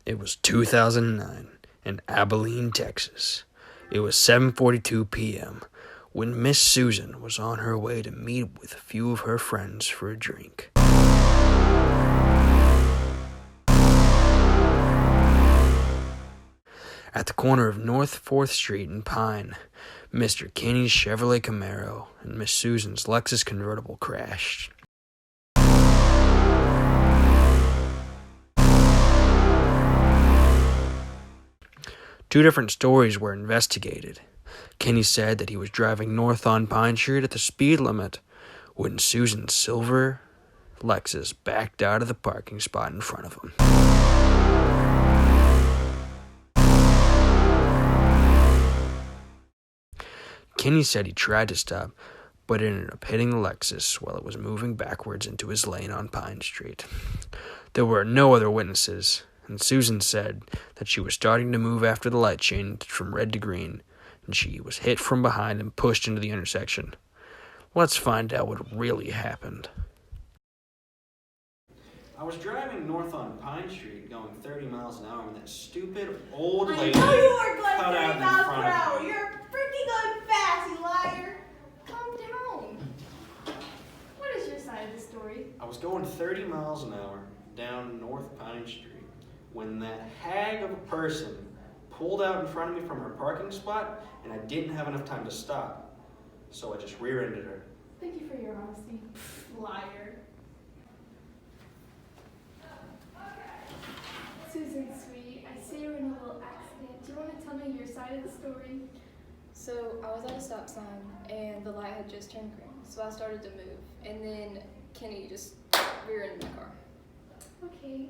It was 2009 in Abilene, Texas. It was 7:42 p.m. when Miss Susan was on her way to meet with a few of her friends for a drink. At the corner of North 4th Street and Pine, Mr. Kenny's Chevrolet Camaro and Miss Susan's Lexus convertible crashed. Two different stories were investigated. Kenny said that he was driving north on Pine Street at the speed limit when Susan's silver Lexus backed out of the parking spot in front of him. Kenny said he tried to stop, but ended up hitting the Lexus while it was moving backwards into his lane on Pine Street. There were no other witnesses, and Susan said that she was starting to move after the light changed from red to green, and she was hit from behind and pushed into the intersection. Let's find out what really happened. I was driving north on Pine Street going 30 miles an hour when that stupid old lady I know you were going cut 30 out in miles front per of hour. me. You're freaking going fast, you liar. Calm down. What is your side of the story? I was going 30 miles an hour down North Pine Street when that hag of a person pulled out in front of me from her parking spot, and I didn't have enough time to stop. So I just rear-ended her. Thank you for your honesty. Liar. Susan, sweetie, I see you were in a little accident. Do you want to tell me your side of the story? So I was at a stop sign and the light had just turned green, so I started to move, and then Kenny just rear-ended my car. Okay.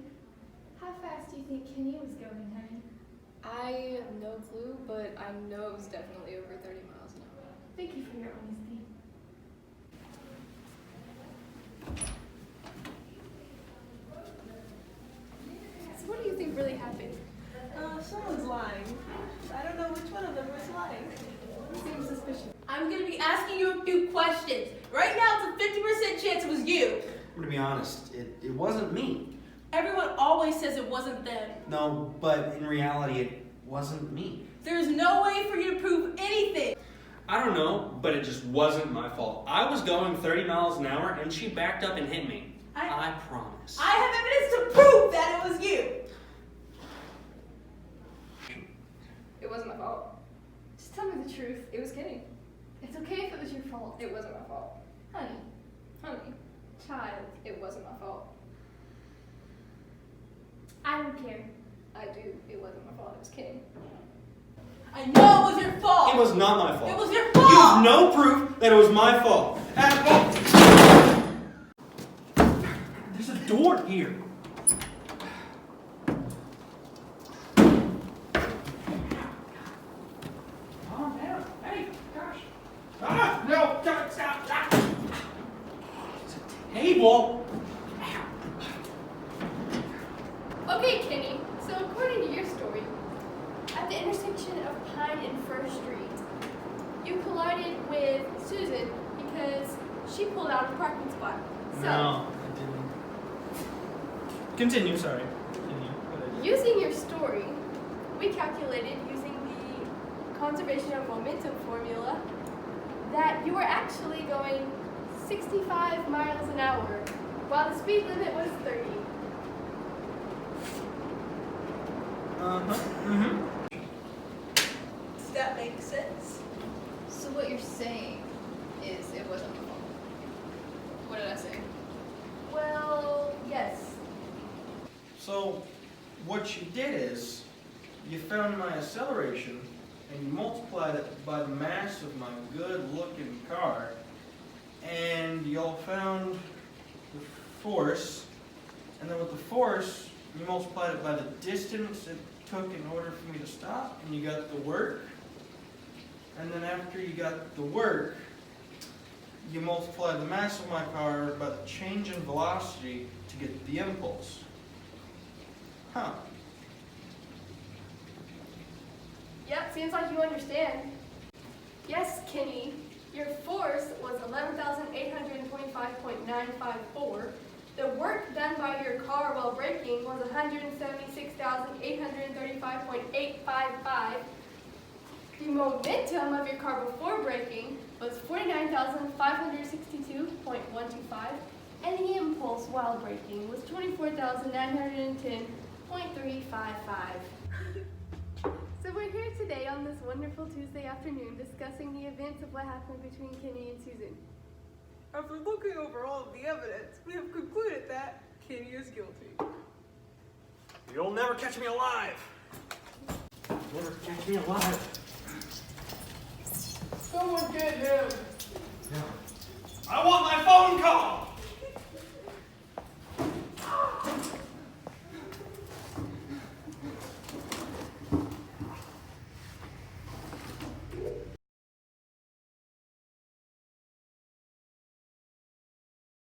How fast do you think Kenny was going, honey? I have no clue, but I know it was definitely over 30 miles an hour. Thank you for your honesty. So what do you think really happened? Someone's lying. I don't know which one of them was lying. Seems suspicious. I'm going to be asking you a few questions. Right now, it's a 50% chance it was you. I'm gonna be honest, it wasn't me. Everyone always says it wasn't them. No, but in reality, it wasn't me. There's no way for you to prove anything. I don't know, but it just wasn't my fault. I was going 30 miles an hour and she backed up and hit me. I promise. I have evidence to prove that it was you. It wasn't my fault. Just tell me the truth. It was Kenny. It's okay if it was your fault. It wasn't my fault. Honey, Honey, child, it wasn't my fault. I don't care. I do. It wasn't my fault. It was Kenny. I know it was your fault. It was not my fault. It was your fault. You have no proof that it was my fault. There's a door here. Calm down. Hey, gosh. No, don't stop. It's a table. Okay, Kenny. So according to your story, at the intersection of Pine and First Street, you collided with Susan because she pulled out of the parking spot. So, No, I didn't. Continue, sorry. Continue. using your story, we calculated using the conservation of momentum formula that you were actually going 65 miles an hour while the speed limit was 30. Does that make sense? So what you're saying is it wasn't my fault. What did I say? Well, yes. So, what you did is, you found my acceleration, and you multiplied it by the mass of my good-looking car, and y'all found the force, and then with the force, you multiplied it by the distance it took in order for me to stop, and you got the work, and then after you got the work, you multiplied the mass of my car by the change in velocity to get the impulse. Huh. Yep, seems like you understand. Yes, Kenny, your force was 11,825.954, The work done by your car while braking was 176,835.855. The momentum of your car before braking was 49,562.125. And the impulse while braking was 24,910.355. So we're here today on this wonderful Tuesday afternoon discussing the events of what happened between Kenny and Susan. After looking over all of the evidence, we have concluded that Kenny is guilty. You'll never catch me alive. Never catch me alive. Someone get him! I want my phone call!